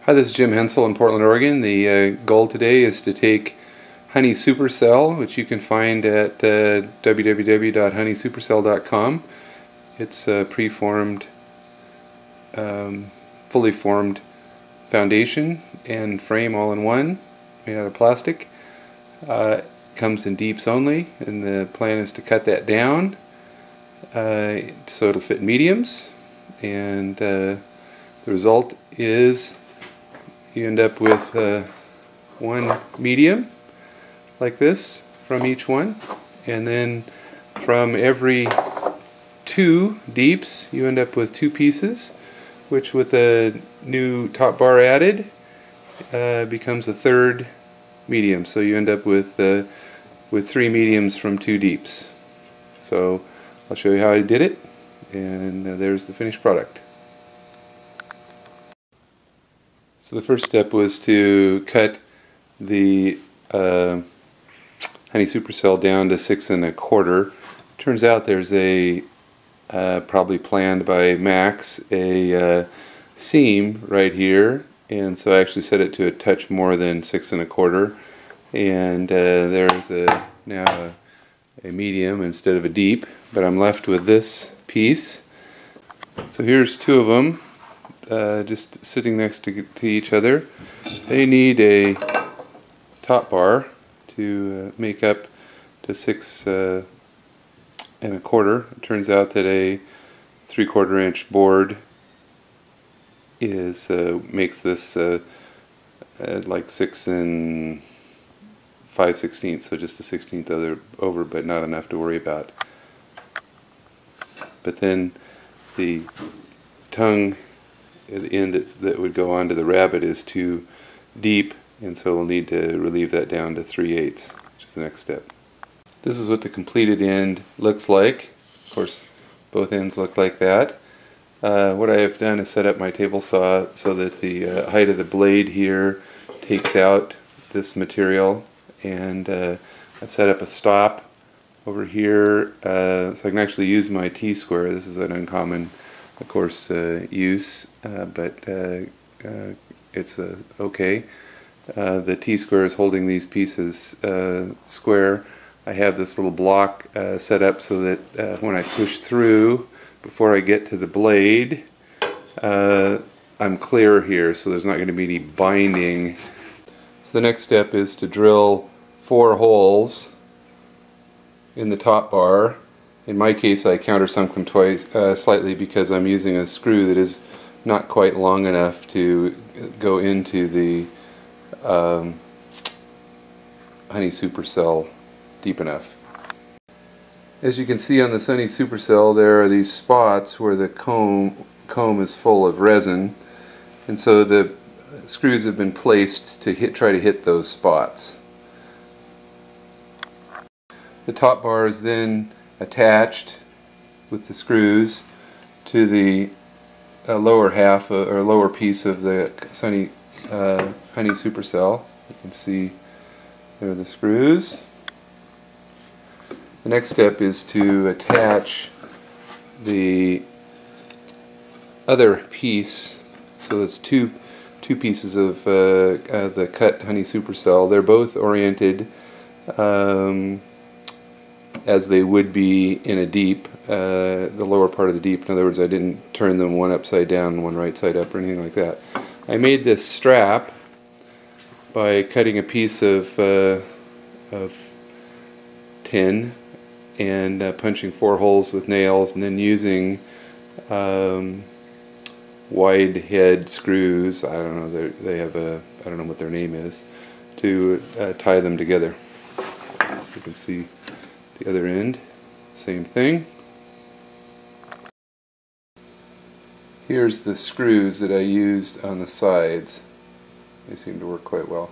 Hi, this is Jim Hensel in Portland, Oregon. The goal today is to take Honey Supercell, which you can find at www.honeysupercell.com. It's a preformed, fully formed foundation and frame all in one, made out of plastic. Comes in deeps only, and the plan is to cut that down so it'll fit mediums, and the result is you end up with one medium like this from each one, and then from every two deeps you end up with two pieces, which with a new top bar added becomes a third medium. So you end up with three mediums from two deeps. So I'll show you how I did it, and there's the finished product. So the first step was to cut the Honey Supercell down to 6 1/4. Turns out there's a probably planned by Max a seam right here, and so I actually set it to a touch more than 6 1/4, and there's now a medium instead of a deep, but I'm left with this piece. So here's two of them. Just sitting next to each other. They need a top bar to make up to 6 1/4. It turns out that a 3/4 inch board makes this like 6 5/16, so just a 1/16 over, but not enough to worry about. But then the tongue at the end that would go onto the rabbit is too deep, and so we'll need to relieve that down to 3/8, which is the next step. This is what the completed end looks like. Of course, both ends look like that. What I have done is set up my table saw so that the height of the blade here takes out this material, and I've set up a stop over here so I can actually use my T-square. This is an uncommon, of course, use, but it's okay. The T-square is holding these pieces square. I have this little block set up so that when I push through, before I get to the blade, I'm clear here, so there's not going to be any binding. So the next step is to drill 4 holes in the top bar. In my case, I countersunk them twice, slightly, because I'm using a screw that is not quite long enough to go into the Honey Supercell deep enough. As you can see on the Honey Supercell, there are these spots where the comb is full of resin, and so the screws have been placed to try to hit those spots. The top bar is then attached with the screws to the lower half or lower piece of the Honey Supercell. You can see there are the screws. The next step is to attach the other piece. So it's two pieces of the cut Honey Supercell. They're both oriented as they would be in a deep, the lower part of the deep. In other words, I didn't turn them one upside down and one right side up or anything like that. I made this strap by cutting a piece of tin and punching 4 holes with nails, and then using wide head screws. I don't know. They have I don't know what their name is, to tie them together. You can see the other end, same thing. Here's the screws that I used on the sides. They seem to work quite well.